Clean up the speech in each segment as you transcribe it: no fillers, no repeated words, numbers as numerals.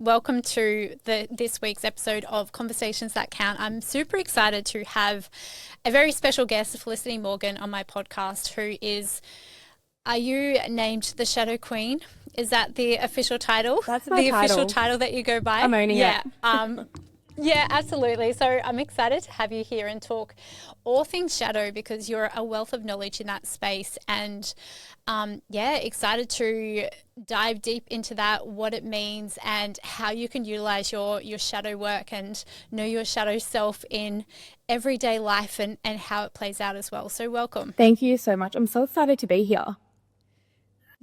welcome to this week's episode of Conversations That Count. I'm super excited to have a very special guest, Felicity Morgan, on my podcast, who is, are you named the Shadow Queen? Is that the official title? That's my title. The official title. title that you go by? I'm owning it. Yeah, absolutely. So I'm excited to have you here and talk all things shadow, because you're a wealth of knowledge in that space, and excited to dive deep into that, what it means and how you can utilize your shadow work and know your shadow self in everyday life and how it plays out as well. So welcome. Thank you so much. I'm so excited to be here.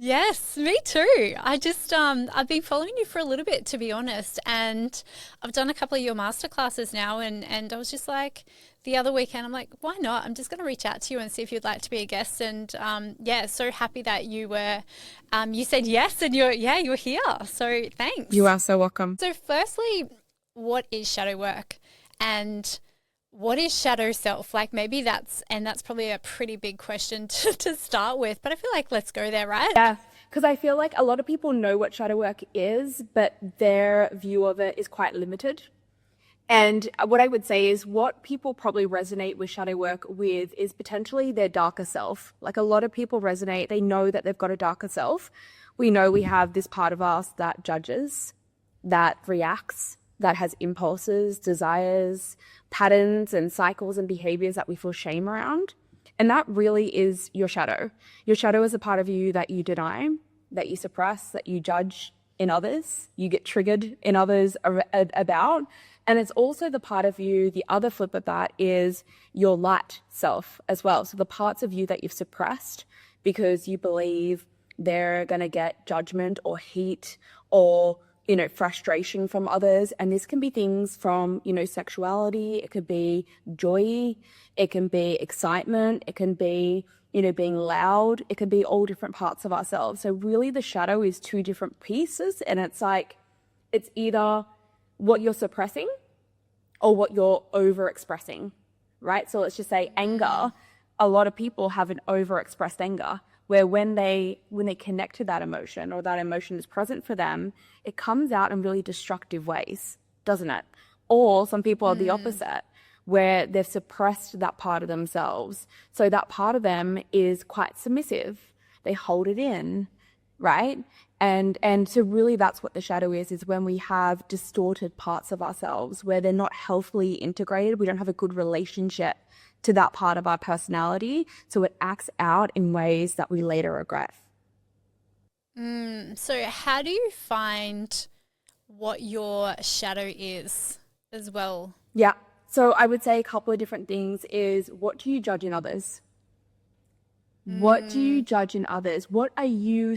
Yes, me too. I just, I've been following you for a little bit, to be honest, and I've done a couple of your masterclasses now, and I was just like, the other weekend, I'm like, why not? I'm just going to reach out to you and see if you'd like to be a guest, and so happy that you were, you said yes, and you're here, so thanks. You are so welcome. So firstly, what is shadow work, and what is shadow self? Like, maybe that's probably a pretty big question to start with, but I feel like let's go there, right? Yeah, because I feel like a lot of people know what shadow work is, but their view of it is quite limited. And what I would say is what people probably resonate with shadow work with is potentially their darker self. Like, a lot of people resonate, they know that they've got a darker self. We know we have this part of us that judges, that reacts, that has impulses, desires, patterns and cycles and behaviors that we feel shame around. And that really is your shadow. Your shadow is a part of you that you deny, that you suppress, that you judge in others, you get triggered in others about. And it's also the part of you, the other flip of that is your light self as well. So the parts of you that you've suppressed because you believe they're going to get judgment or heat or frustration from others. And this can be things from, sexuality. It could be joy. It can be excitement. It can be, being loud. It can be all different parts of ourselves. So really the shadow is two different pieces. And it's like, it's either what you're suppressing or what you're overexpressing, right? So let's just say anger. A lot of people have an overexpressed anger, where when they connect to that emotion or that emotion is present for them, it comes out in really destructive ways, doesn't it? Or some people are the opposite, where they've suppressed that part of themselves. So that part of them is quite submissive. They hold it in, right? And so really that's what the shadow is when we have distorted parts of ourselves, where they're not healthily integrated. We don't have a good relationship to that part of our personality, so it acts out in ways that we later regret. So how do you find what your shadow is as well? Yeah. So I would say a couple of different things is, what do you judge in others? What do you judge in others? What are you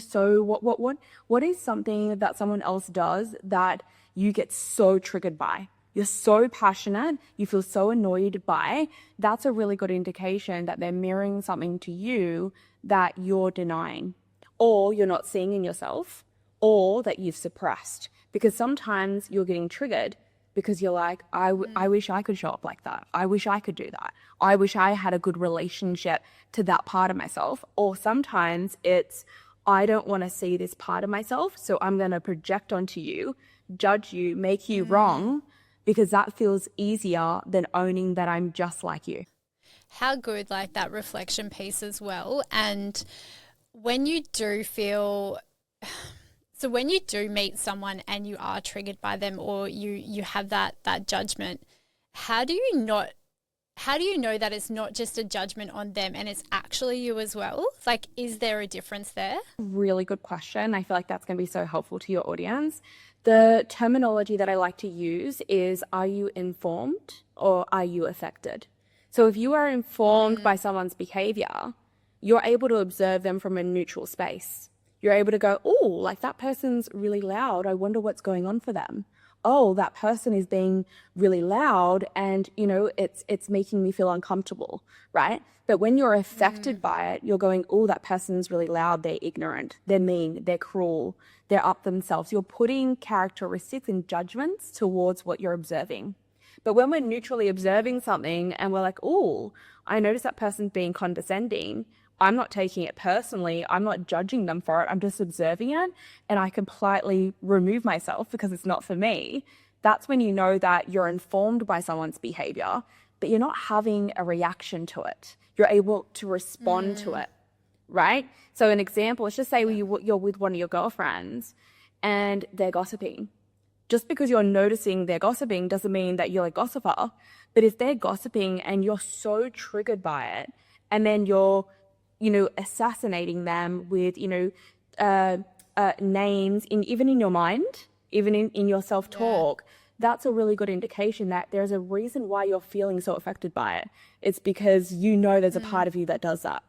what is something that someone else does that you get so triggered by? You're so passionate, you feel so annoyed by. That's a really good indication that they're mirroring something to you that you're denying, or you're not seeing in yourself, or that you've suppressed. Because sometimes you're getting triggered because you're like, I wish I could show up like that. I wish I could do that. I wish I had a good relationship to that part of myself. Or sometimes it's, I don't want to see this part of myself, so I'm going to project onto you, judge you, make you wrong, because that feels easier than owning that I'm just like you. How good, like that reflection piece as well. And when you do feel, so when you do meet someone and you are triggered by them, or you have that judgment, how do you know that it's not just a judgment on them and it's actually you as well? Like, is there a difference there? Really good question. I feel like that's going to be so helpful to your audience. The terminology that I like to use is, are you informed or are you affected? So if you are informed by someone's behavior, you're able to observe them from a neutral space. You're able to go, oh, like that person's really loud. I wonder what's going on for them. Oh, that person is being really loud and, it's making me feel uncomfortable, right? But when you're affected by it, you're going, oh, that person's really loud. They're ignorant. They're mean. They're cruel. They're up themselves. You're putting characteristics and judgments towards what you're observing. But when we're neutrally observing something and we're like, oh, I notice that person's being condescending, I'm not taking it personally. I'm not judging them for it. I'm just observing it, and I can politely remove myself because it's not for me. That's when you know that you're informed by someone's behavior, but you're not having a reaction to it. You're able to respond to it, right? So an example, let's just say you're with one of your girlfriends and they're gossiping. Just because you're noticing they're gossiping doesn't mean that you're a gossiper. But if they're gossiping and you're so triggered by it, and then you're, assassinating them with, names even in your mind, even in your self-talk, that's a really good indication that there's a reason why you're feeling so affected by it. It's because there's a part of you that does that.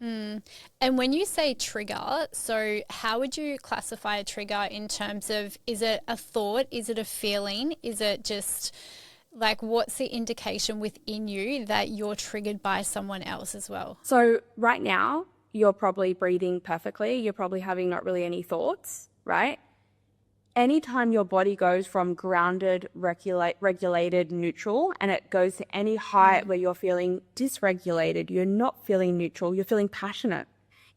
And when you say trigger, so how would you classify a trigger in terms of, is it a thought? Is it a feeling? Is it just like, what's the indication within you that you're triggered by someone else as well? So right now, you're probably breathing perfectly. You're probably having not really any thoughts, right? Anytime your body goes from grounded, regulated, neutral, and it goes to any height where you're feeling dysregulated, you're not feeling neutral, you're feeling passionate.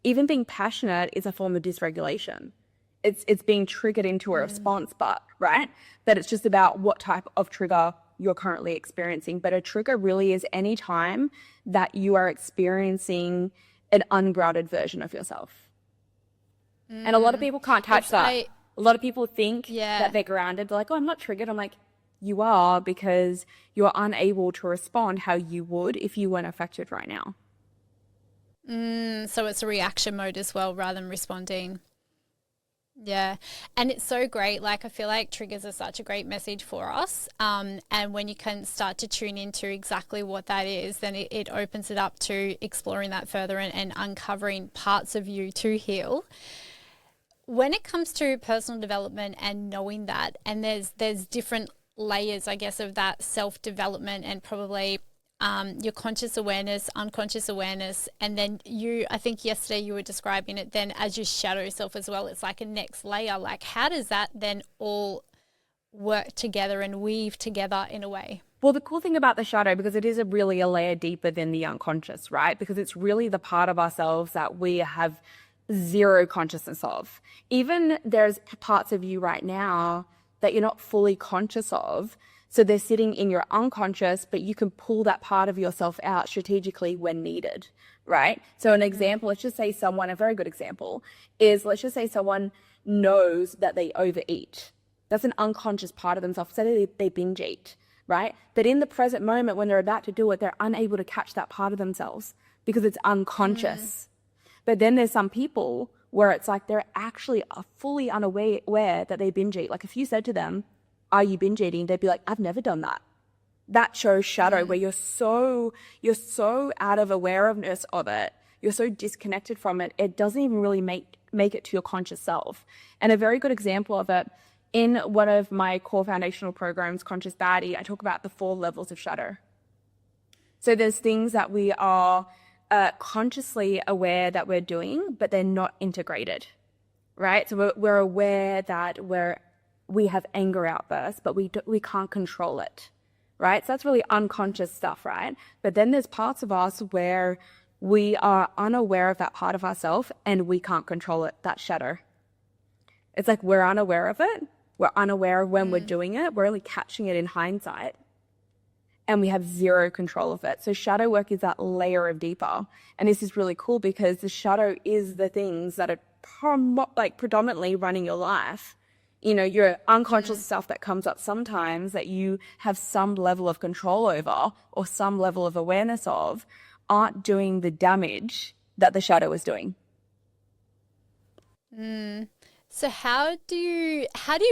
Even being passionate is a form of dysregulation. It's being triggered into a response, right? But it's just about what type of trigger you're currently experiencing. But a trigger really is any time that you are experiencing an ungrounded version of yourself. And a lot of people can't touch that. A lot of people think that they're grounded. They're like, oh, I'm not triggered. I'm like, you are, because you're unable to respond how you would if you weren't affected right now. So it's a reaction mode as well rather than responding. Yeah. And it's so great. Like, I feel like triggers are such a great message for us. And when you can start to tune into exactly what that is, then it opens it up to exploring that further and uncovering parts of you to heal. When it comes to personal development and knowing that, and there's different layers, I guess, of that self-development, and probably your conscious awareness, unconscious awareness, and then I think yesterday you were describing it then as your shadow self as well. It's like a next layer. Like, how does that then all work together and weave together in a way? Well, the cool thing about the shadow, because it is really a layer deeper than the unconscious, right? Because it's really the part of ourselves that we have zero consciousness of. Even there's parts of you right now that you're not fully conscious of. So they're sitting in your unconscious, but you can pull that part of yourself out strategically when needed, right? So an example, let's just say a very good example is, let's just say someone knows that they overeat. That's an unconscious part of themselves. So they binge eat, right? But in the present moment, when they're about to do it, they're unable to catch that part of themselves because it's unconscious. But then there's some people where it's like they're actually fully unaware that they binge eat. Like, if you said to them, are you binge eating? They'd be like, I've never done that. That shows shadow, where you're so out of awareness of it. You're so disconnected from it. It doesn't even really make it to your conscious self. And a very good example of it, in one of my core foundational programs, Conscious Baddie, I talk about the 4 levels of shadow. So there's things that we are consciously aware that we're doing, but they're not integrated, right? So we're aware that we have anger outbursts, but we can't control it, right? So that's really unconscious stuff, right? But then there's parts of us where we are unaware of that part of ourselves and we can't control it, that shadow. It's like we're unaware of it. We're unaware of when we're doing it. We're only catching it in hindsight. And we have zero control of it. So shadow work is that layer of deeper. And this is really cool because the shadow is the things that are predominantly running your life. Your unconscious stuff that comes up sometimes that you have some level of control over or some level of awareness of aren't doing the damage that the shadow is doing. So how do you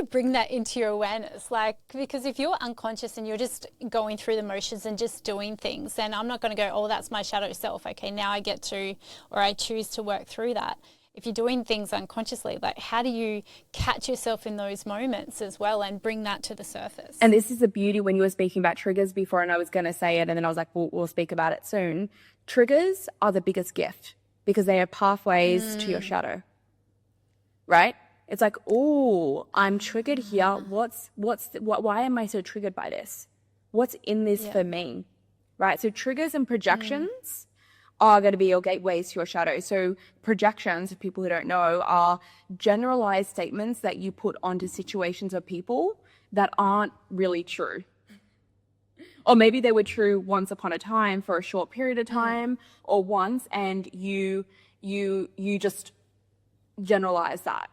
bring that into your awareness? Like, because if you're unconscious and you're just going through the motions and just doing things, then I'm not going to go, oh, that's my shadow self. Okay, now I get to, or I choose to work through that. If you're doing things unconsciously, like, how do you catch yourself in those moments as well and bring that to the surface? And this is the beauty when you were speaking about triggers before, and I was going to say it, and then I was like, we'll speak about it soon. Triggers are the biggest gift because they are pathways to your shadow, right? It's like, oh, I'm triggered here. Why am I so triggered by this? What's in this for me, right? So triggers and projections are going to be your gateways to your shadow. So projections, for people who don't know, are generalized statements that you put onto situations or people that aren't really true. Or maybe they were true once upon a time for a short period of time, or once, and you just generalize that.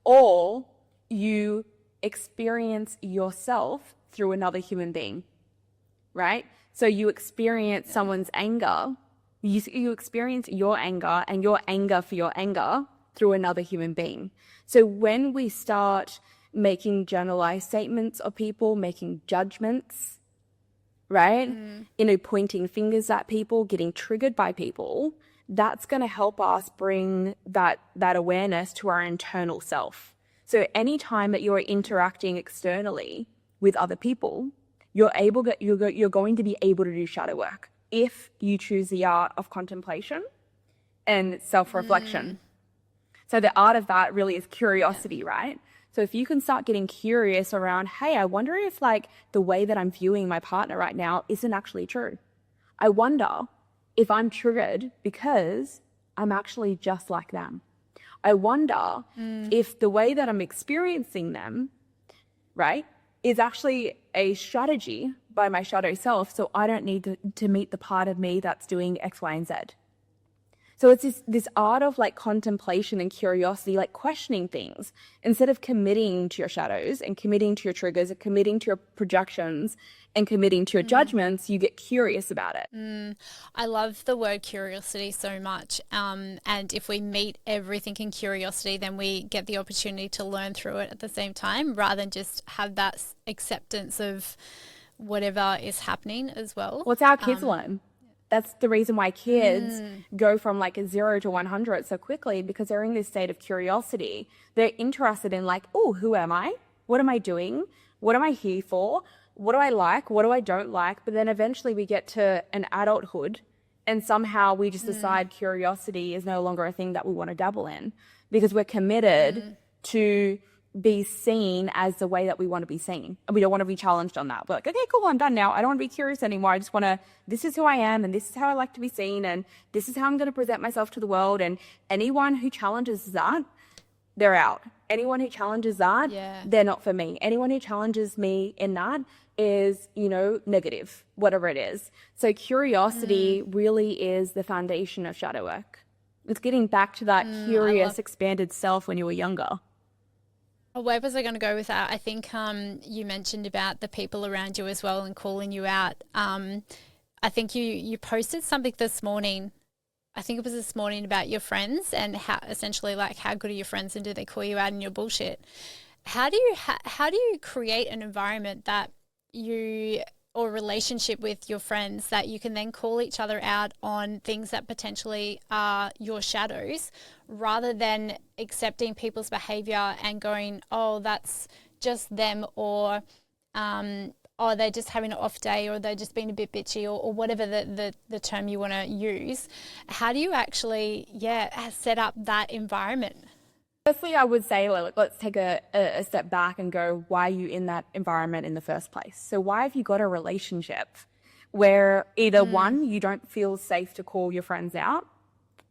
Or you experience yourself through another human being, right? So you experience someone's anger, you experience your anger and your anger for your anger through another human being. So when we start making generalized statements of people, making judgments, right? Pointing fingers at people, getting triggered by people, that's going to help us bring that awareness to our internal self. So anytime that you're interacting externally with other people, you're going to be able to do shadow work if you choose the art of contemplation and self-reflection. So the art of that really is curiosity, right? So if you can start getting curious around, hey, I wonder if like the way that I'm viewing my partner right now isn't actually true. I wonder if I'm triggered because I'm actually just like them. I wonder if the way that I'm experiencing them, right, is actually a strategy by my shadow self, so I don't need to meet the part of me that's doing X, Y, and Z. So it's this art of like contemplation and curiosity, like questioning things instead of committing to your shadows and committing to your triggers and committing to your projections and committing to your judgments. You get curious about it. I love the word curiosity so much. And if we meet everything in curiosity, then we get the opportunity to learn through it at the same time rather than just have that acceptance of whatever is happening as well. What's our kids learn? That's the reason why kids go from like a 0 to 100 so quickly, because they're in this state of curiosity. They're interested in like, oh, who am I? What am I doing? What am I here for? What do I like? What do I don't like? But then eventually we get to an adulthood and somehow we just decide curiosity is no longer a thing that we want to dabble in because we're committed to be seen as the way that we want to be seen. And we don't want to be challenged on that. We're like, okay, cool, I'm done now. I don't want to be curious anymore. I just want to, this is who I am and this is how I like to be seen and this is how I'm going to present myself to the world. And anyone who challenges that, they're out. Anyone who challenges that, they're not for me. Anyone who challenges me in that is, negative, whatever it is. So curiosity really is the foundation of shadow work. It's getting back to that curious, expanded self when you were younger. Where was I going to go with that? I think you mentioned about the people around you as well and calling you out. I think you posted something this morning. I think it was this morning about your friends and how essentially like how good are your friends and do they call you out in your bullshit? How do you create an environment that or relationship with your friends that you can then call each other out on things that potentially are your shadows rather than accepting people's behavior and going, oh, that's just them, or oh, they're just having an off day, or they're just being a bit bitchy, or whatever the term you want to use. How do you actually, set up that environment? Firstly, I would say, let's take a step back and go, why are you in that environment in the first place? So why have you got a relationship where either one, you don't feel safe to call your friends out,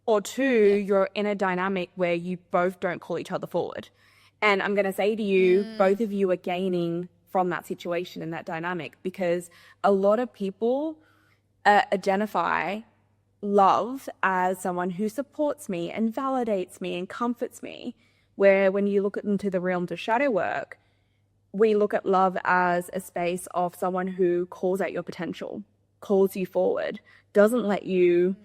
or two, you're in a dynamic where you both don't call each other forward? And I'm going to say to you, both of you are gaining from that situation and that dynamic, because a lot of people identify love as someone who supports me and validates me and comforts me, where when you look into the realms of shadow work, we look at love as a space of someone who calls out your potential, calls you forward, doesn't let you,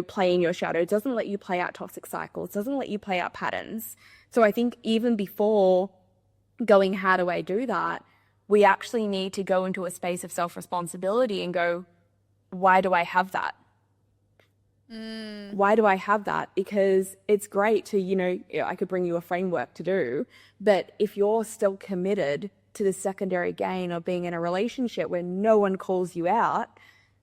play in your shadow, doesn't let you play out toxic cycles, doesn't let you play out patterns. So I think even before going, how do I do that? We actually need to go into a space of self-responsibility and go, why do I have that? Why do I have that? Because it's great to, I could bring you a framework to do, but if you're still committed to the secondary gain of being in a relationship where no one calls you out,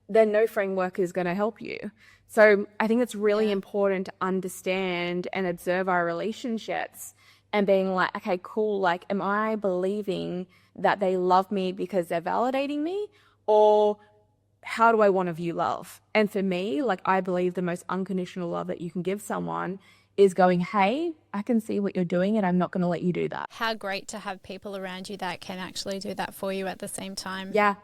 then no framework is going to help you. So I think it's really important to understand and observe our relationships and being like, okay, cool. Like, am I believing that they love me because they're validating me? Or how do I want to view love? And for me, like, I believe the most unconditional love that you can give someone is going, hey, I can see what you're doing and I'm not going to let you do that. How great to have people around you that can actually do that for you at the same time. Yeah.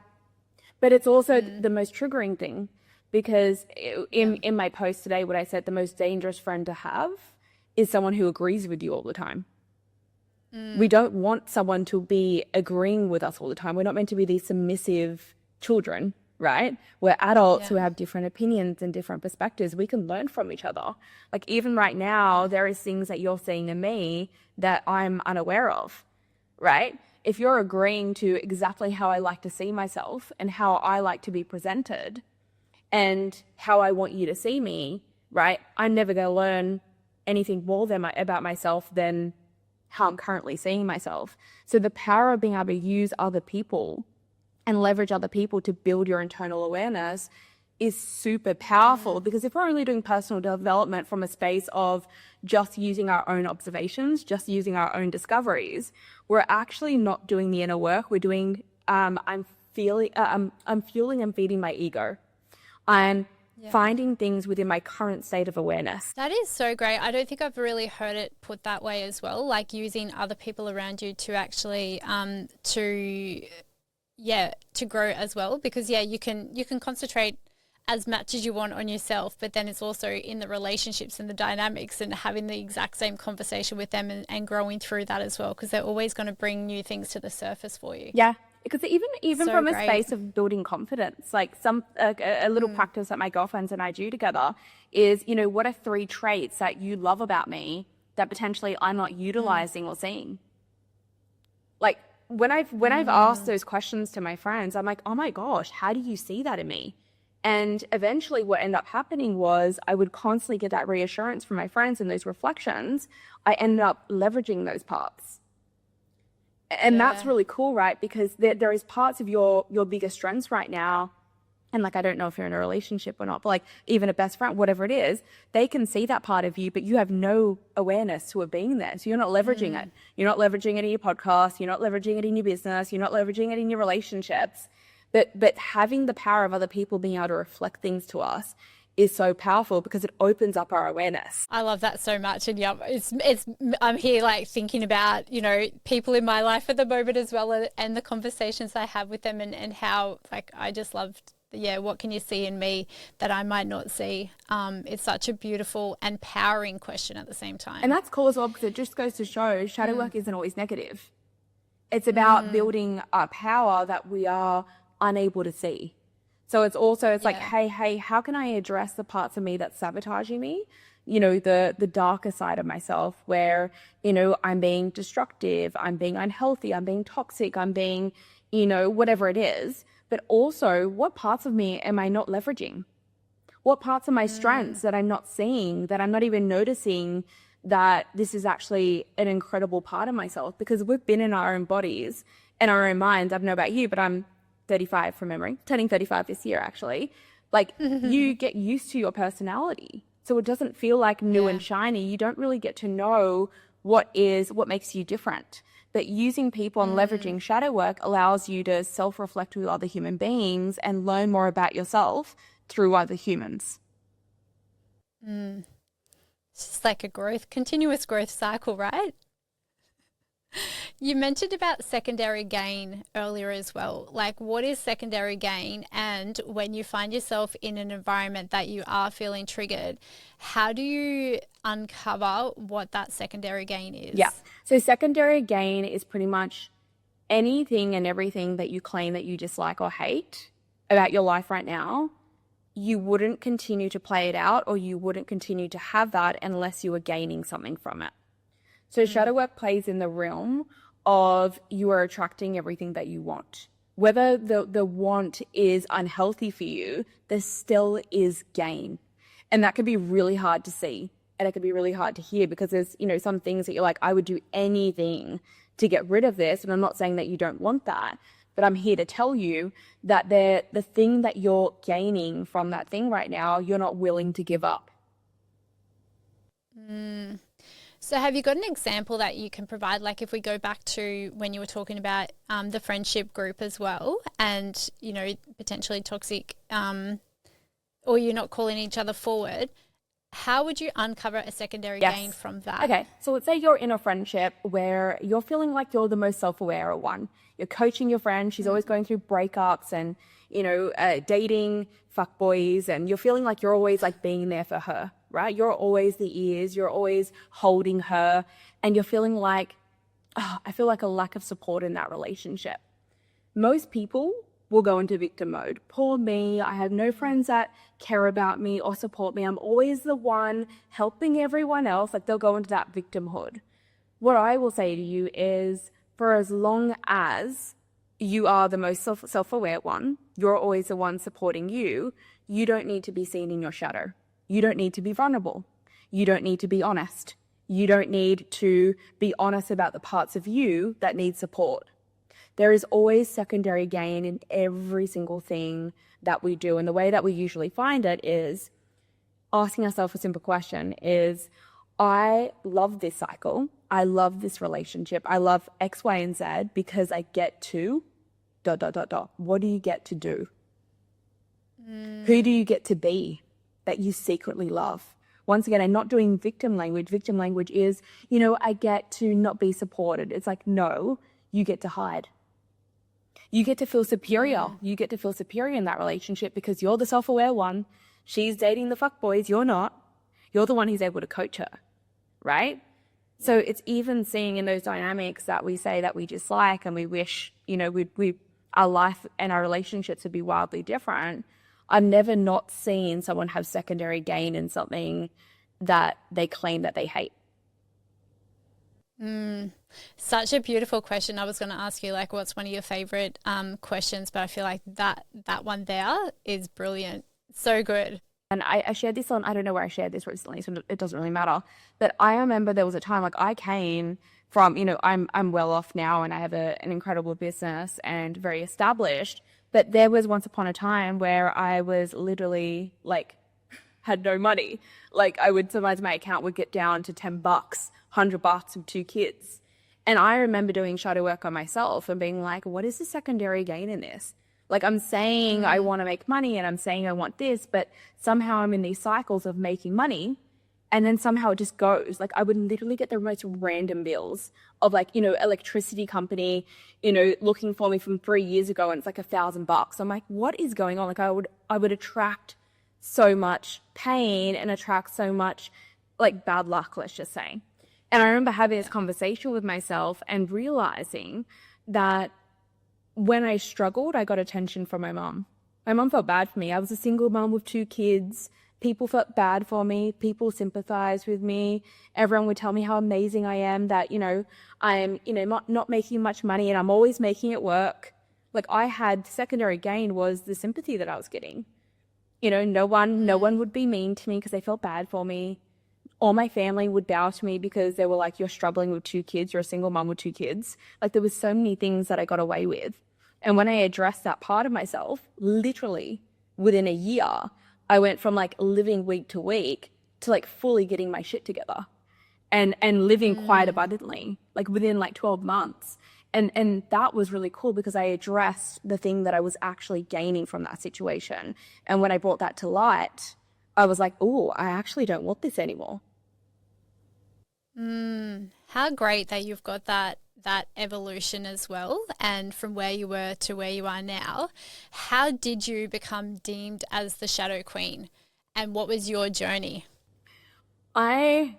But it's also the most triggering thing, because in my post today, what I said, the most dangerous friend to have is someone who agrees with you all the time. We don't want someone to be agreeing with us all the time. We're not meant to be these submissive children, right? We're adults who have different opinions and different perspectives. We can learn from each other. Like, even right now, there is things that you're seeing in me that I'm unaware of, right? If you're agreeing to exactly how I like to see myself and how I like to be presented and how I want you to see me, right? I'm never going to learn anything more about myself than how I'm currently seeing myself. So the power of being able to use other people and leverage other people to build your internal awareness is super powerful, because if we're only doing personal development from a space of just using our own observations, just using our own discoveries, we're actually not doing the inner work. We're doing, I'm fueling and feeding my ego. I'm finding things within my current state of awareness. That is so great. I don't think I've really heard it put that way as well, like using other people around you to actually to grow as well, because you can concentrate as much as you want on yourself, but then it's also in the relationships and the dynamics and having the exact same conversation with them and growing through that as well, because they're always going to bring new things to the surface for you. Yeah. Because even So from a great. space of building confidence, like a little practice that my girlfriends and I do together is, what are 3 traits that you love about me that potentially I'm not utilizing or seeing? Like, when I've asked those questions to my friends, I'm like, oh my gosh, how do you see that in me? And eventually what ended up happening was I would constantly get that reassurance from my friends and those reflections. I ended up leveraging those parts. And that's really cool, right? Because there is parts of your biggest strengths right now. And like, I don't know if you're in a relationship or not, but like even a best friend, whatever it is, they can see that part of you, but you have no awareness to it being there. So you're not leveraging it. You're not leveraging it in your podcast. You're not leveraging it in your business. You're not leveraging it in your relationships. But having the power of other people being able to reflect things to us is so powerful, because it opens up our awareness. I love that so much. And I'm here like thinking about, people in my life at the moment as well, and the conversations I have with them, and how, like, I just loved, what can you see in me that I might not see? It's such a beautiful and empowering question at the same time. And that's cool as well, because it just goes to show shadow work isn't always negative. It's about building a power that we are unable to see. So it's like, hey, how can I address the parts of me that's sabotaging me? The darker side of myself where, I'm being destructive, I'm being unhealthy, I'm being toxic, I'm being, whatever it is. But also, what parts of me am I not leveraging? What parts of my strengths that I'm not seeing, that I'm not even noticing that this is actually an incredible part of myself? Because we've been in our own bodies and our own minds. I don't know about you, but I'm 35 from memory, turning 35 this year, actually. Like, you get used to your personality. So it doesn't feel like new and shiny. You don't really get to know what makes you different. But using people and leveraging shadow work allows you to self-reflect with other human beings and learn more about yourself through other humans. It's just like a continuous growth cycle, right? You mentioned about secondary gain earlier as well. Like, what is secondary gain? And when you find yourself in an environment that you are feeling triggered, how do you uncover what that secondary gain is? Yeah. So secondary gain is pretty much anything and everything that you claim that you dislike or hate about your life right now. You wouldn't continue to play it out, or you wouldn't continue to have that unless you were gaining something from it. So shadow work plays in the realm of you are attracting everything that you want. Whether the want is unhealthy for you, there still is gain. And that can be really hard to see, and it can be really hard to hear, because there's, some things that you're like, I would do anything to get rid of this. And I'm not saying that you don't want that, but I'm here to tell you that the thing that you're gaining from that thing right now, you're not willing to give up. So have you got an example that you can provide? Like if we go back to when you were talking about the friendship group as well, and, you know, potentially toxic, or you're not calling each other forward, how would you uncover a secondary gain from that? Okay, so let's say you're in a friendship where you're feeling like you're the most self-aware one. You're coaching your friend. She's always going through breakups and, you know, dating fuckboys, and you're feeling like you're always like being there for her, right? You're always the ears. You're always holding her, and you're feeling like, oh, I feel like a lack of support in that relationship. Most people will go into victim mode. Poor me, I have no friends that care about me or support me. I'm always the one helping everyone else. Like they'll go into that victimhood. What I will say to you is, for as long as you are the most self-aware one, you're always the one supporting you, you don't need to be seen in your shadow. You don't need to be vulnerable. You don't need to be honest. You don't need to be honest about the parts of you that need support. There is always secondary gain in every single thing that we do. And the way that we usually find it is asking ourselves a simple question is, I love this cycle. I love this relationship. I love X, Y, and Z because I get to ... What do you get to do? Who do you get to be that you secretly love? Once again, I'm not doing victim language. Victim language is, you know, I get to not be supported. It's like, no, you get to hide. You get to feel superior. You get to feel superior in that relationship because you're the self-aware one. She's dating the fuckboys. You're not. You're the one who's able to coach her, right? So it's even seeing in those dynamics that we say that we dislike and we wish, you know, our life and our relationships would be wildly different. I've never not seen someone have secondary gain in something that they claim that they hate. Such a beautiful question. I was going to ask you, like, what's one of your favorite questions, but I feel like that one there is brilliant. So good. And I shared this on, I don't know where I shared this recently, so it doesn't really matter. But I remember there was a time, like I came from, you know, I'm well off now and I have an incredible business and very established. But there was once upon a time where I was literally like, had no money. Like I would, sometimes my account would get down to $10, $100 with 2 kids. And I remember doing shadow work on myself and being like, what is the secondary gain in this? Like I'm saying I want to make money and I'm saying I want this, but somehow I'm in these cycles of making money and then somehow it just goes. Like I would literally get the most random bills of like, you know, electricity company, you know, looking for me from 3 years ago and it's like $1,000. I'm like, what is going on? Like I would attract so much pain and attract so much like bad luck, let's just say. And I remember having this conversation with myself and realizing that when I struggled, I got attention from my mom. My mom felt bad for me. I was a single mom with 2 kids. People felt bad for me. People sympathized with me. Everyone would tell me how amazing I am, that, you know, I am, you know, not making much money and I'm always making it work. Like I had secondary gain was the sympathy that I was getting. You know, no one would be mean to me because they felt bad for me. All my family would bow to me because they were like, you're struggling with 2 kids. You're a single mom with 2 kids. Like there was so many things that I got away with. And when I addressed that part of myself, literally within a year, I went from like living week to week to like fully getting my shit together and living quite abundantly, like within like 12 months. And that was really cool because I addressed the thing that I was actually gaining from that situation. And when I brought that to light, I was like, oh, I actually don't want this anymore. How great that you've got that evolution as well, and from where you were to where you are now. How did you become deemed as the Shadow Queen, and what was your journey? I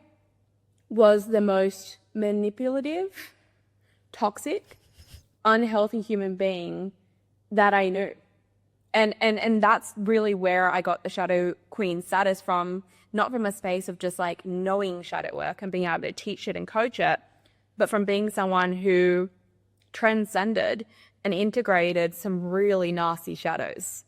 was the most manipulative, toxic, unhealthy human being that I knew. And that's really where I got the Shadow Queen status from, not from a space of just like knowing shadow work and being able to teach it and coach it, but from being someone who transcended and integrated some really nasty shadows,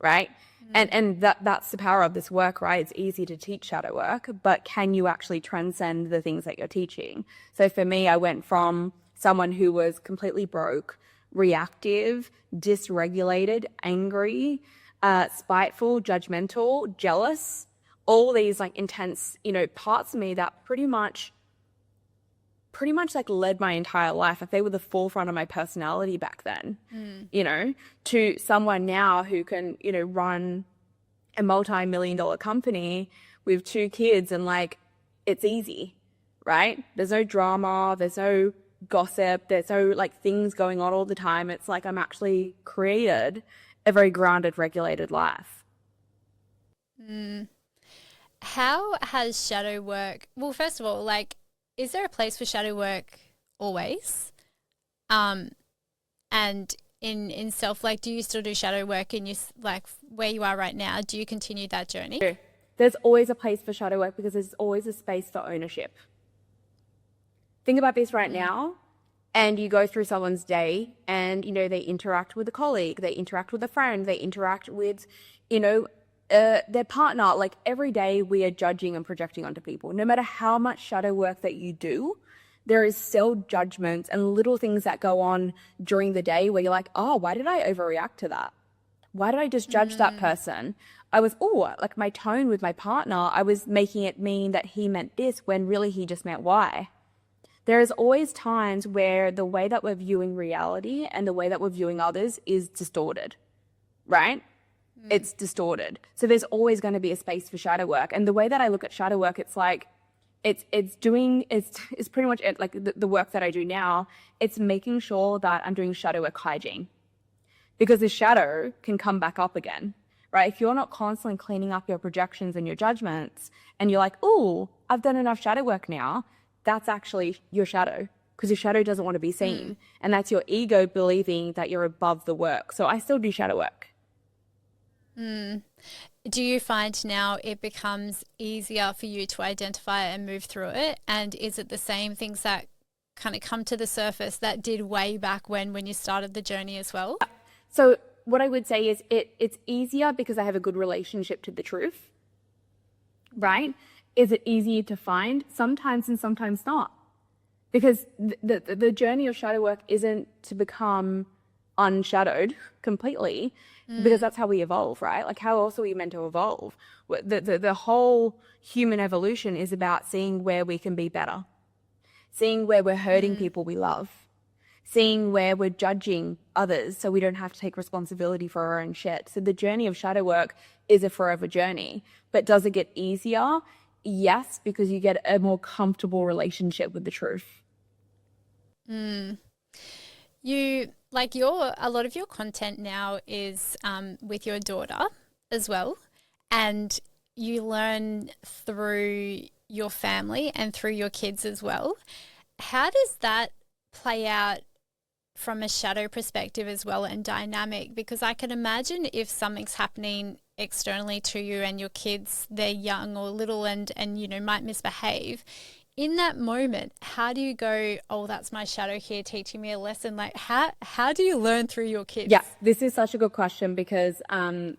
right? And that's the power of this work, right? It's easy to teach shadow work, but can you actually transcend the things that you're teaching? So for me, I went from someone who was completely broke, reactive, dysregulated, angry, spiteful, judgmental, jealous, all these like intense, you know, parts of me that pretty much pretty much like led my entire life. Like they were the forefront of my personality back then, you know, to someone now who can, you know, run a multi-million-dollar company with 2 kids and like it's easy, right? There's no drama, there's no gossip, there's no like things going on all the time. It's like I'm actually created a very grounded, regulated life. How has shadow work, well, first of all, like, is there a place for shadow work always? And in self, like, do you still do shadow work in your, like, where you are right now? Do you continue that journey? There's always a place for shadow work because there's always a space for ownership. Think about this right now, and you go through someone's day and, you know, they interact with a colleague, they interact with a friend, they interact with, you know, their partner. Like every day we are judging and projecting onto people. No matter how much shadow work that you do, there is self-judgments and little things that go on during the day where you're like, oh, why did I overreact to that? Why did I just judge that person? Like my tone with my partner, I was making it mean that he meant this when really he just meant Y. There is always times where the way that we're viewing reality and the way that we're viewing others is distorted, right? It's distorted. So there's always going to be a space for shadow work. And the way that I look at shadow work, it's like, it's pretty much it, like the work that I do now. It's making sure that I'm doing shadow work hygiene, because the shadow can come back up again, right? If you're not constantly cleaning up your projections and your judgments and you're like, oh, I've done enough shadow work now, that's actually your shadow, because your shadow doesn't want to be seen. And that's your ego believing that you're above the work. So I still do shadow work. Do you find now it becomes easier for you to identify and move through it? And is it the same things that kind of come to the surface that did way back when you started the journey as well? So what I would say is it's easier because I have a good relationship to the truth, right? Is it easier to find? Sometimes and sometimes not. Because the journey of shadow work isn't to become unshadowed completely, because that's how we evolve, right? Like how else are we meant to evolve? The whole human evolution is about seeing where we can be better, seeing where we're hurting people we love, seeing where we're judging others so we don't have to take responsibility for our own shit. So the journey of shadow work is a forever journey. But does it get easier? Yes, because you get a more comfortable relationship with the truth. A lot of your content now is with your daughter as well, and you learn through your family and through your kids as well. How does that play out from a shadow perspective as well, and dynamic? Because I can imagine if something's happening externally to you and your kids, they're young or little and you know, might misbehave. In that moment, how do you go, oh, that's my shadow here teaching me a lesson? Like how do you learn through your kids? Yeah, this is such a good question, because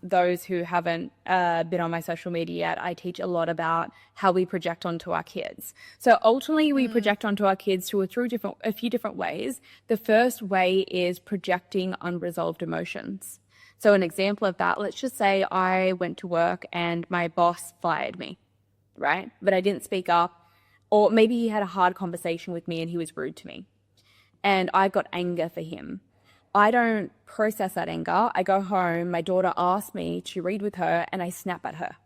those who haven't been on my social media yet, I teach a lot about how we project onto our kids. So ultimately we project onto our kids through a few different ways. The first way is projecting unresolved emotions. So an example of that, let's just say I went to work and my boss fired me, right? But I didn't speak up. Or maybe he had a hard conversation with me and he was rude to me, and I got anger for him. I don't process that anger. I go home, my daughter asks me to read with her, and I snap at her.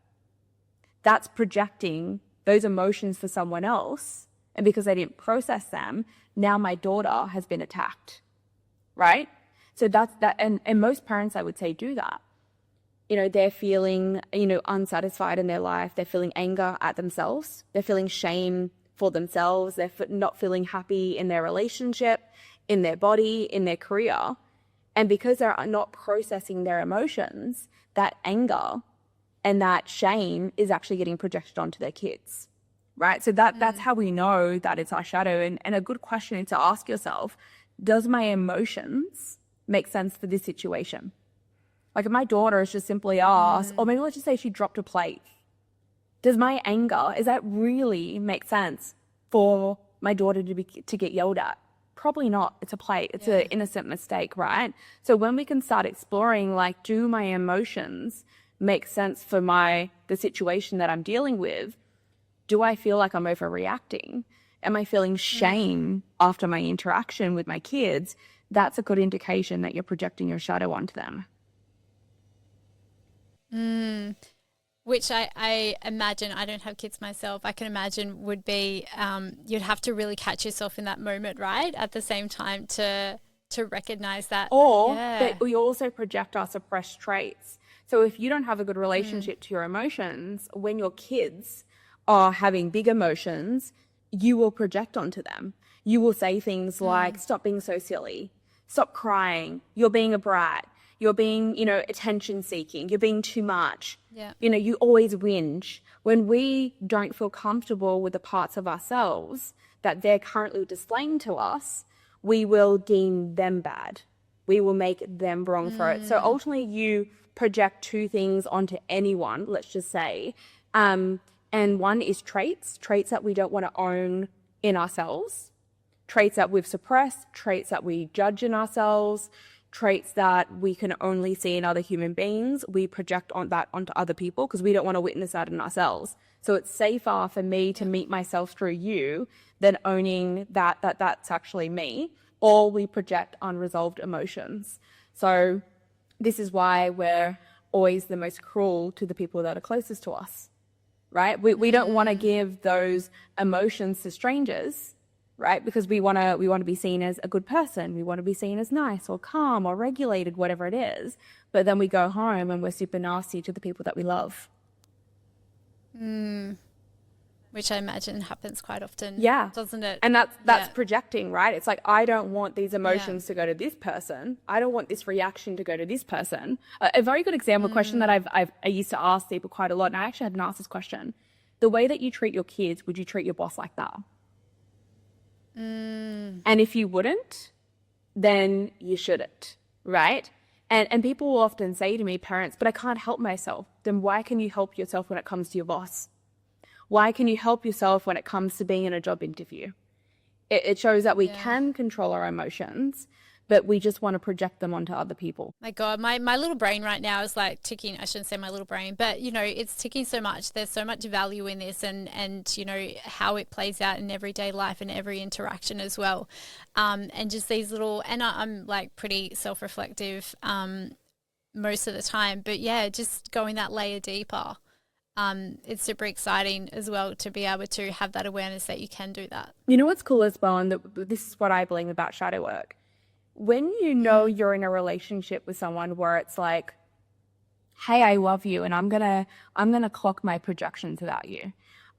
That's projecting those emotions for someone else. And because I didn't process them, now my daughter has been attacked, right? So that's that. And most parents, I would say, do that. You know, they're feeling, you know, unsatisfied in their life. They're feeling anger at themselves. They're feeling shame for themselves. They're not feeling happy in their relationship, in their body, in their career. And because they're not processing their emotions, that anger and that shame is actually getting projected onto their kids, right? So that's how we know that it's our shadow. And a good question is to ask yourself, does my emotions make sense for this situation? Like if my daughter is just simply asked, or maybe let's just say she dropped a plate. Does my anger, does that really make sense for my daughter to get yelled at? Probably not. It's a plate. It's an innocent mistake, right? So when we can start exploring, like, do my emotions make sense for the situation that I'm dealing with? Do I feel like I'm overreacting? Am I feeling shame after my interaction with my kids? That's a good indication that you're projecting your shadow onto them. Which I imagine, I don't have kids myself, I can imagine would be, you'd have to really catch yourself in that moment, right? At the same time to recognize that. Or that we also project our suppressed traits. So if you don't have a good relationship to your emotions, when your kids are having big emotions, you will project onto them. You will say things like, stop being so silly, stop crying, you're being a brat, you're being, attention seeking, you're being too much. Yeah. You always whinge. When we don't feel comfortable with the parts of ourselves that they're currently displaying to us, we will deem them bad. We will make them wrong for it. So ultimately you project two things onto anyone, let's just say. And one is traits that we don't want to own in ourselves, traits that we've suppressed, traits that we judge in ourselves, traits that we can only see in other human beings. We project on that onto other people because we don't want to witness that in ourselves. So it's safer for me to meet myself through you than owning that's actually me, or we project unresolved emotions. So this is why we're always the most cruel to the people that are closest to us, right? We don't want to give those emotions to strangers, right? Because we want to be seen as a good person. We want to be seen as nice or calm or regulated, whatever it is. But then we go home and we're super nasty to the people that we love. Which I imagine happens quite often. Yeah. Doesn't it? And that's projecting, right? It's like, I don't want these emotions to go to this person. I don't want this reaction to go to this person. A very good example question that I used to ask people quite a lot, and I actually hadn't asked this question. The way that you treat your kids, would you treat your boss like that? And if you wouldn't, then you shouldn't, right? And people will often say to me, parents, but I can't help myself. Then why can you help yourself when it comes to your boss? Why can you help yourself when it comes to being in a job interview? It shows that we can control our emotions, but we just want to project them onto other people. My God, my little brain right now is like ticking. I shouldn't say my little brain, but it's ticking so much. There's so much value in this, and how it plays out in everyday life and every interaction as well. And just these little, and I'm like pretty self-reflective most of the time, but yeah, just going that layer deeper. It's super exciting as well to be able to have that awareness that you can do that. You know what's cool as well, and this is what I believe about shadow work. When you know you're in a relationship with someone where it's like, hey, I love you, and I'm gonna clock my projections about you.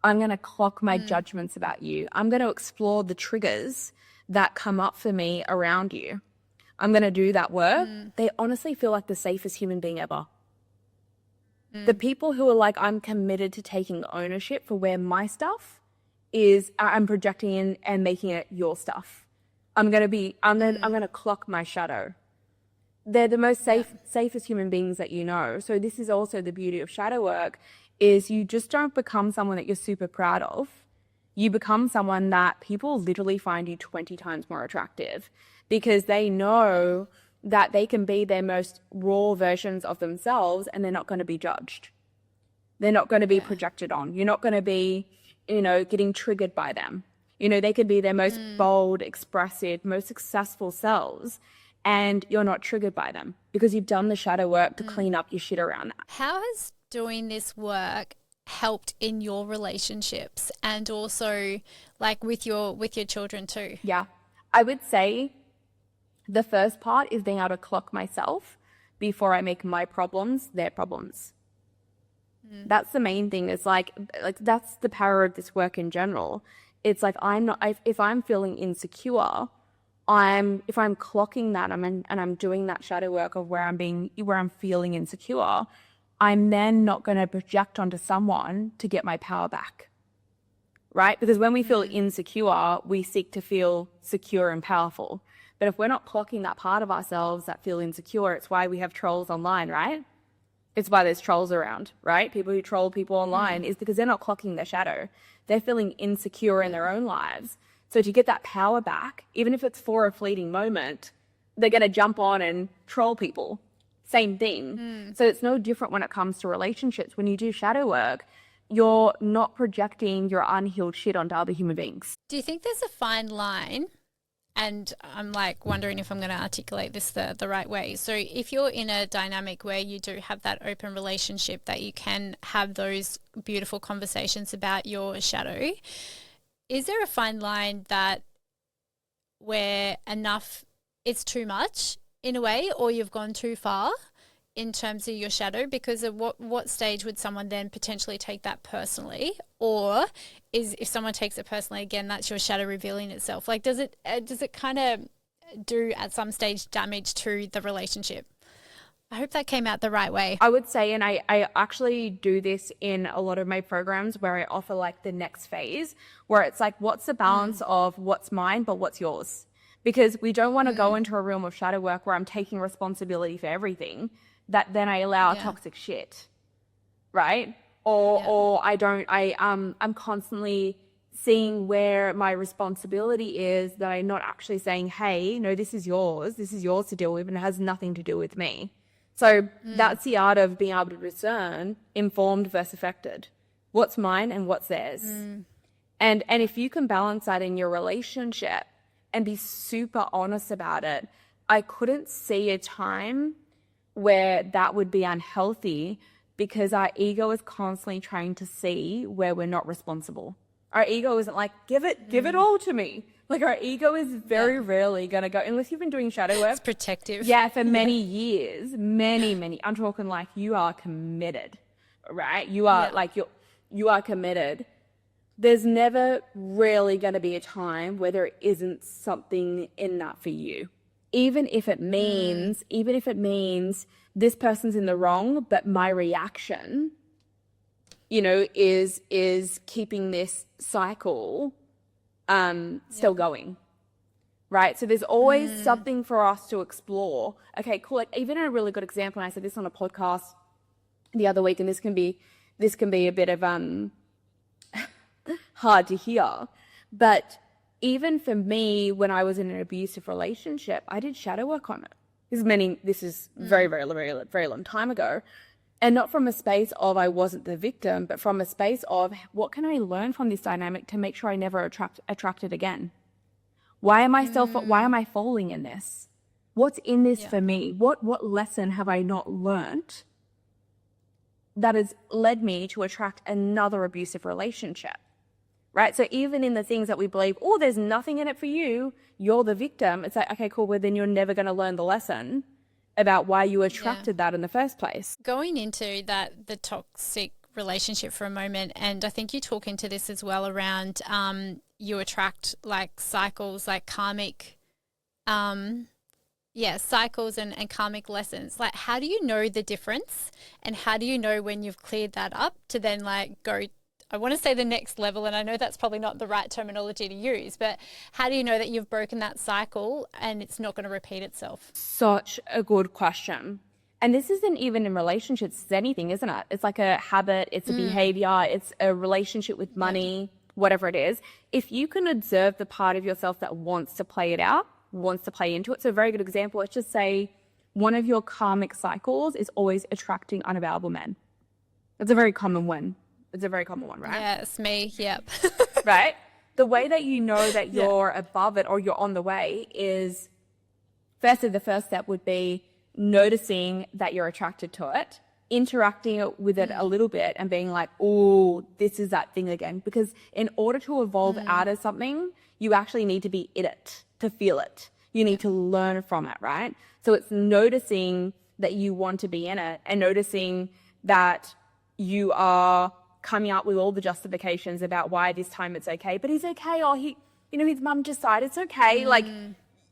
I'm gonna clock my judgments about you. I'm gonna explore the triggers that come up for me around you. I'm gonna do that work. They honestly feel like the safest human being ever. The people who are like, I'm committed to taking ownership for where my stuff is, I'm projecting in and making it your stuff. I'm gonna clock my shadow. They're the most safest human beings that you know. So this is also the beauty of shadow work, is you just don't become someone that you're super proud of. You become someone that people literally find you 20 times more attractive, because they know that they can be their most raw versions of themselves and they're not going to be judged. They're not going to be projected on. You're not going to be, getting triggered by them. They could be their most bold, expressive, most successful selves, and you're not triggered by them because you've done the shadow work to clean up your shit around that. How has doing this work helped in your relationships and also like with your children too? Yeah, I would say the first part is being able to clock myself before I make my problems their problems. That's the main thing. It's like that's the power of this work in general. It's like if I'm feeling insecure, if I'm clocking that and I'm doing that shadow work of where I'm feeling insecure, I'm then not going to project onto someone to get my power back. Right? Because when we feel insecure, we seek to feel secure and powerful. But if we're not clocking that part of ourselves that feel insecure, it's why we have trolls online, right? It's why there's trolls around, right? People who troll people online is because they're not clocking their shadow. They're feeling insecure in their own lives. So to get that power back, even if it's for a fleeting moment, they're going to jump on and troll people. Same thing. So it's no different when it comes to relationships. When you do shadow work, you're not projecting your unhealed shit onto other human beings. Do you think there's a fine line? And I'm like wondering if I'm going to articulate this the right way. So if you're in a dynamic where you do have that open relationship, that you can have those beautiful conversations about your shadow, is there a fine line that where enough, it's too much in a way, or you've gone too far in terms of your shadow? Because of what stage would someone then potentially take that personally? Or is, if someone takes it personally, again, that's your shadow revealing itself? Like, does it kind of do at some stage damage to the relationship? I hope that came out the right way. I would say, and I actually do this in a lot of my programs where I offer like the next phase, where it's like, what's the balance of what's mine, but what's yours? Because we don't want to go into a realm of shadow work where I'm taking responsibility for everything, that then I allow toxic shit, right? Or I'm constantly seeing where my responsibility is, that I'm not actually saying, hey, no, this is yours to deal with, and it has nothing to do with me. So that's the art of being able to discern informed versus affected. What's mine and what's theirs. And if you can balance that in your relationship and be super honest about it, I couldn't see a time where that would be unhealthy, because our ego is constantly trying to see where we're not responsible. Our ego isn't like, give it all to me. Like, our ego is very rarely going to go, unless you've been doing shadow work. It's protective. Yeah, for many years, many. I'm talking like you are committed, right? You are you are committed. There's never really going to be a time where there isn't something in that for you. Even if it means this person's in the wrong, but my reaction, is keeping this cycle still going, right? So there's always something for us to explore. Okay, cool. Like, even a really good example, and I said this on a podcast the other week, and this can be a bit of hard to hear, but even for me, when I was in an abusive relationship, I did shadow work on it. This is very, very, very, very long time ago. And not from a space of I wasn't the victim, but from a space of, what can I learn from this dynamic to make sure I never attract it again? Why am I falling in this? What's in this for me? What lesson have I not learnt that has led me to attract another abusive relationship? Right? So even in the things that we believe, oh, there's nothing in it for you, you're the victim. It's like, okay, cool. Well, then you're never going to learn the lesson about why you attracted that in the first place. Going into the toxic relationship for a moment, and I think you talk into this as well around you attract like cycles, like karmic, cycles and karmic lessons. Like, how do you know the difference, and how do you know when you've cleared that up to then like go, I want to say the next level, and I know that's probably not the right terminology to use, but how do you know that you've broken that cycle and it's not going to repeat itself? Such a good question. And this isn't even in relationships, it's anything, isn't it? It's like a habit, it's a behavior, it's a relationship with money, whatever it is. If you can observe the part of yourself that wants to play it out, wants to play into it. So a very good example, let's just say one of your karmic cycles is always attracting unavailable men. That's a very common one. It's a very common one, right? Yeah, it's me. Yep. Right? The way that you know that you're above it or you're on the way is, firstly, the first step would be noticing that you're attracted to it, interacting with it a little bit and being like, oh, this is that thing again. Because in order to evolve out of something, you actually need to be in it to feel it. You need to learn from it, right? So it's noticing that you want to be in it and noticing that you are coming up with all the justifications about why this time it's okay, but he's okay, or his mum just died, it's okay, like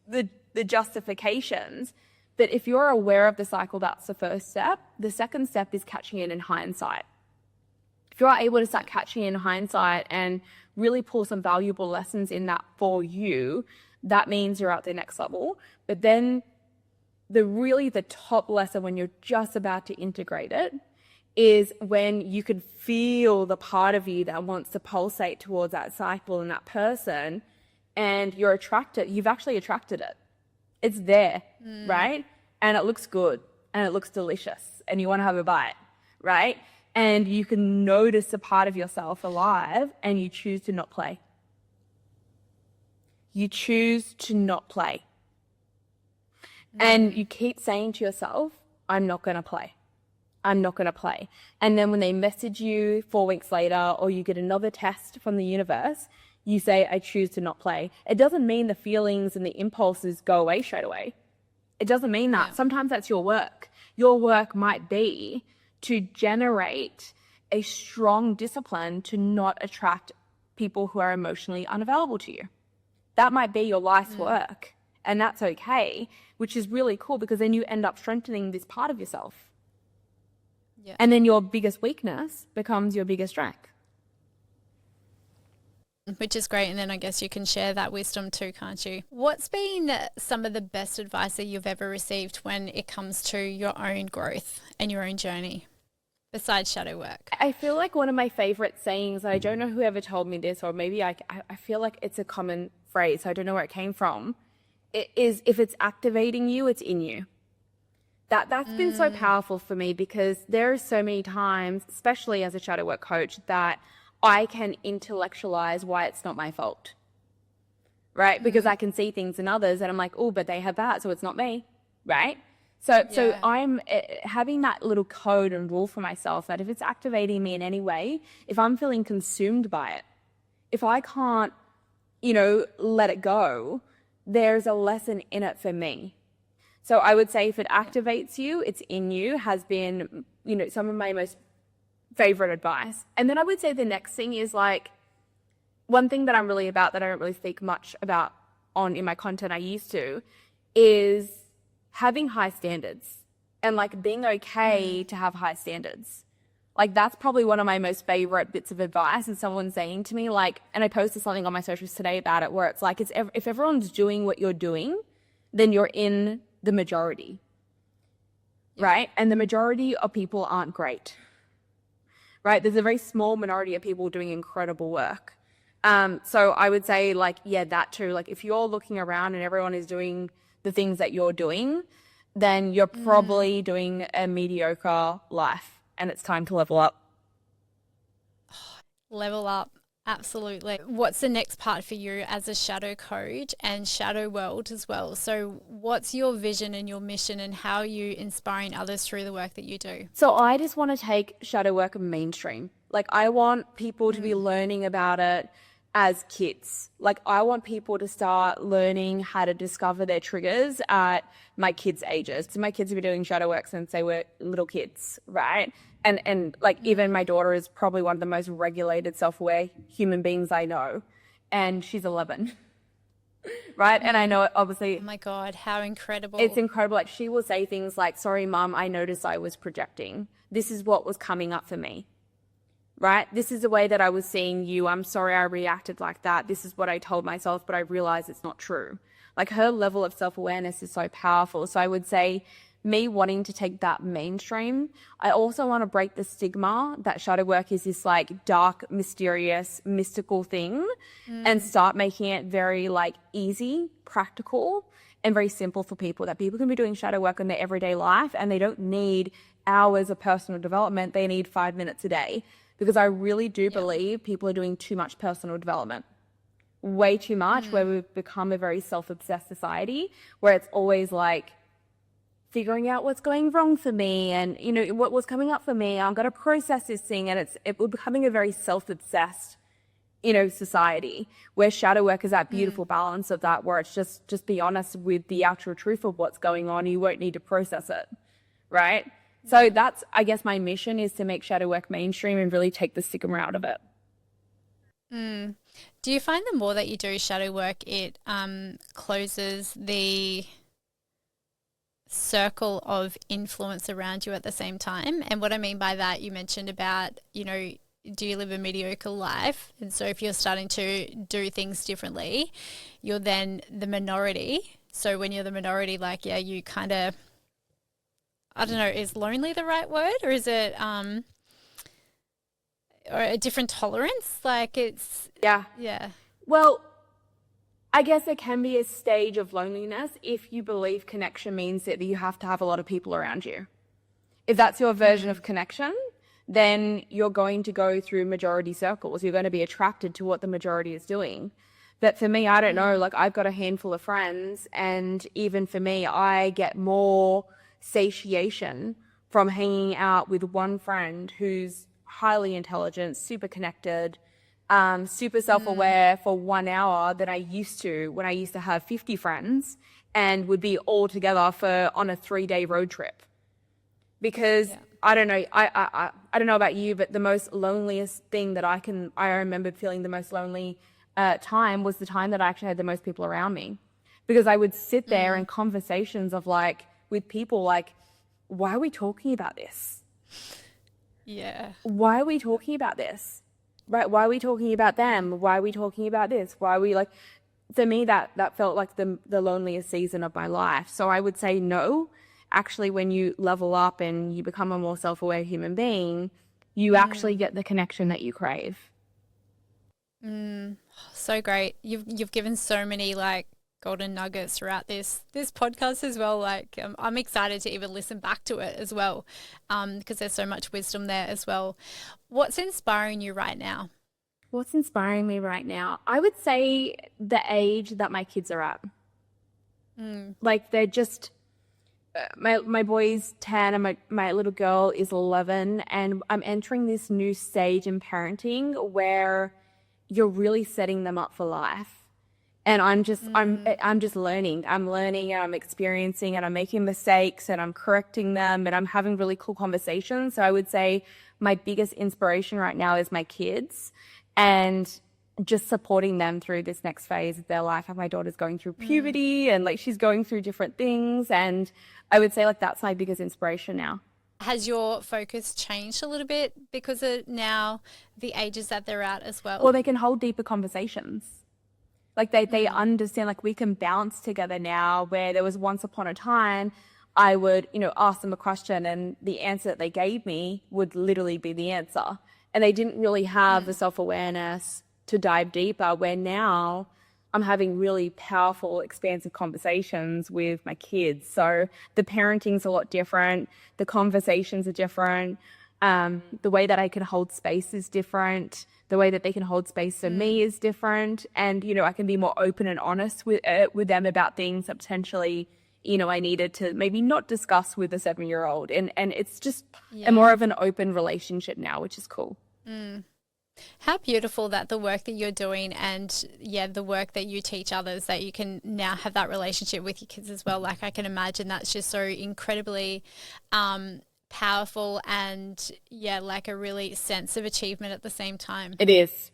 the justifications. But if you're aware of the cycle, that's the first step. The second step is catching it in hindsight. If you're able to start catching it in hindsight and really pull some valuable lessons in that for you, that means you're at the next level. But then the top lesson when you're just about to integrate it is when you can feel the part of you that wants to pulsate towards that cycle and that person, and you've actually attracted it. It's there, right? And it looks good and it looks delicious and you want to have a bite, right? and you can notice a part of yourself alive and you choose to not play. You choose to not play. And you keep saying to yourself, I'm not going to play. I'm not going to play. And then when they message you 4 weeks later, or you get another test from the universe, you say, I choose to not play. It doesn't mean the feelings and the impulses go away straight away. It doesn't mean that. Yeah. Sometimes that's your work. Your work might be to generate a strong discipline to not attract people who are emotionally unavailable to you. That might be your life's work. And that's okay, which is really cool, because then you end up strengthening this part of yourself. Yeah. And then your biggest weakness becomes your biggest strength. Which is great. And then I guess you can share that wisdom too, can't you? What's been some of the best advice that you've ever received when it comes to your own growth and your own journey besides shadow work? I feel like one of my favorite sayings, I don't know whoever told me this, or maybe I feel like it's a common phrase, so I don't know where it came from. It is, if it's activating you, it's in you. That's been so powerful for me, because there are so many times, especially as a shadow work coach, that I can intellectualize why it's not my fault, right? Because I can see things in others and I'm like, oh, but they have that, so it's not me, right? So I'm having that little code and rule for myself that if it's activating me in any way, if I'm feeling consumed by it, if I can't, let it go, there's a lesson in it for me. So I would say if it activates you, it's in you, has been, some of my most favorite advice. And then I would say the next thing is, like, one thing that I'm really about that I don't really speak much about in my content I used to, is having high standards and, like, being okay to have high standards. Like, that's probably one of my most favorite bits of advice. And someone saying to me, like, and I posted something on my socials today about it, where it's like, if everyone's doing what you're doing, then you're in the majority, right? And the majority of people aren't great, right? There's a very small minority of people doing incredible work. So I would say, like, that too. Like, if you're looking around and everyone is doing the things that you're doing, then you're probably doing a mediocre life, and it's time to level up. Level up. Absolutely. What's the next part for you as a shadow coach and shadow world as well? So what's your vision and your mission, and how are you inspiring others through the work that you do? So I just want to take shadow work mainstream. Like, I want people to be learning about it as kids. Like, I want people to start learning how to discover their triggers at my kids' ages. So my kids have been doing shadow work since they were little kids, right? And like, even my daughter is probably one of the most regulated, self-aware human beings I know. And she's 11, right? And I know, obviously... Oh my God, how incredible. It's incredible. Like, she will say things like, sorry, Mum, I noticed I was projecting. This is what was coming up for me, right? This is the way that I was seeing you. I'm sorry I reacted like that. This is what I told myself, but I realized it's not true. Like, her level of self-awareness is so powerful. So I would say, me wanting to take that mainstream, I also want to break the stigma that shadow work is this, like, dark, mysterious, mystical thing, and start making it very, like, easy, practical, and very simple for people, that people can be doing shadow work in their everyday life, and they don't need hours of personal development. They need 5 minutes a day, because I really do believe people are doing too much personal development. Way too much, where we've become a very self-obsessed society, where it's always like, figuring out what's going wrong for me, and what was coming up for me. I've got to process this thing, and we're becoming a very self-obsessed, society, where shadow work is that beautiful balance of that, where it's just be honest with the actual truth of what's going on. You won't need to process it, right? So that's, I guess, my mission is to make shadow work mainstream and really take the stigma out of it. Do you find the more that you do shadow work, it closes the circle of influence around you at the same time? And what I mean by that, you mentioned about, do you live a mediocre life? And so if you're starting to do things differently, you're then the minority. So when you're the minority, like, you kind of, I don't know, is lonely the right word? Or is it or a different tolerance? Like, it's... Yeah. Well, I guess there can be a stage of loneliness if you believe connection means that you have to have a lot of people around you. If that's your version of connection, then you're going to go through majority circles. You're going to be attracted to what the majority is doing. But for me, I don't know, like I've got a handful of friends, and even for me, I get more satiation from hanging out with one friend who's highly intelligent, super connected, super self-aware for 1 hour than I used to when I used to have 50 friends and would be all together on a 3-day road trip. Because I don't know, I don't know about you, but the most loneliest thing that I remember feeling the most lonely time was the time that I actually had the most people around me, because I would sit there in conversations of like with people like, why are we talking about this? Yeah. Why are we talking about this? Right? Why are we talking about them? Why are we talking about this? Why are we like, for me, that felt like the loneliest season of my life. So I would say no. Actually, when you level up and you become a more self-aware human being, you actually get the connection that you crave. So great. You've given so many like golden nuggets throughout this podcast as well. Like I'm excited to even listen back to it as well, because there's so much wisdom there as well. What's inspiring you right now? What's inspiring me right now? I would say the age that my kids are at. Like they're just, my boy's 10 and my little girl is 11, and I'm entering this new stage in parenting where you're really setting them up for life. And I'm just learning. I'm learning and I'm experiencing and I'm making mistakes and I'm correcting them and I'm having really cool conversations. So I would say my biggest inspiration right now is my kids and just supporting them through this next phase of their life. And my daughter's going through puberty and like she's going through different things. And I would say like that's my biggest inspiration now. Has your focus changed a little bit because of now the ages that they're at as well? Well, they can hold deeper conversations. Like they understand, like we can bounce together now, where there was once upon a time I would, ask them a question and the answer that they gave me would literally be the answer. And they didn't really have the self-awareness to dive deeper, where now I'm having really powerful, expansive conversations with my kids. So the parenting's a lot different. The conversations are different. The way that I can hold space is different. The way that they can hold space for me is different. And, I can be more open and honest with them about things that potentially, I needed to maybe not discuss with a 7-year-old. And it's just a more of an open relationship now, which is cool. How beautiful that the work that you're doing and the work that you teach others, that you can now have that relationship with your kids as well. Like I can imagine that's just so incredibly powerful and like a really sense of achievement at the same time. It is.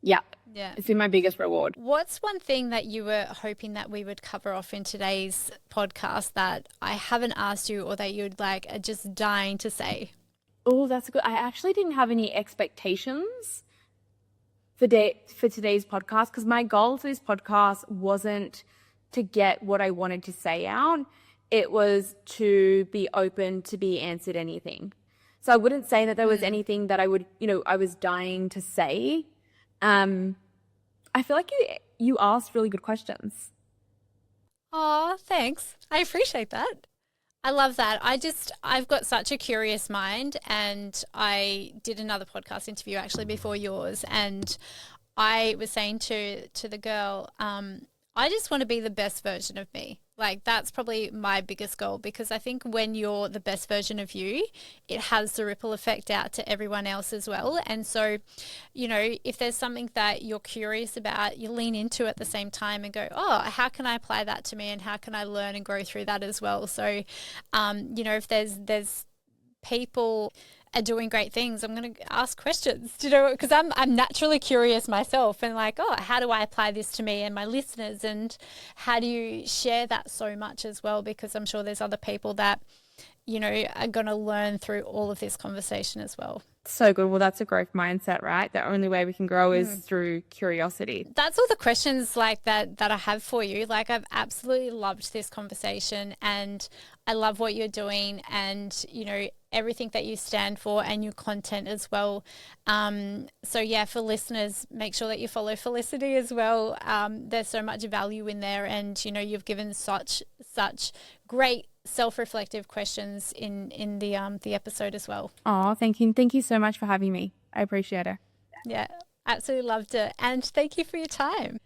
Yeah. Yeah. It's been my biggest reward. What's one thing that you were hoping that we would cover off in today's podcast that I haven't asked you, or that you'd like are just dying to say? Oh, that's good. I actually didn't have any expectations for today's podcast, because my goal for this podcast wasn't to get what I wanted to say out. It was to be open to be answered anything. So I wouldn't say that there was anything that I would, I was dying to say. I feel like you asked really good questions. Oh, thanks. I appreciate that. I love that. I've got such a curious mind, and I did another podcast interview actually before yours, and I was saying to the girl, I just want to be the best version of me. Like that's probably my biggest goal, because I think when you're the best version of you, it has the ripple effect out to everyone else as well. And so, if there's something that you're curious about, you lean into at the same time and go, oh, how can I apply that to me, and how can I learn and grow through that as well? So, if there's people are doing great things, I'm going to ask questions, because I'm naturally curious myself, and like, oh, how do I apply this to me and my listeners, and how do you share that so much as well? Because I'm sure there's other people that, are going to learn through all of this conversation as well. So good. Well, that's a growth mindset, right? The only way we can grow is through curiosity. That's all the questions like that I have for you. Like I've absolutely loved this conversation, and I love what you're doing, and, everything that you stand for and your content as well. So for listeners, make sure that you follow Felicity as well. There's so much value in there, and, you've given such great self-reflective questions in the episode as well. Oh, thank you. Thank you so much for having me. I appreciate it. Yeah, absolutely loved it. And thank you for your time.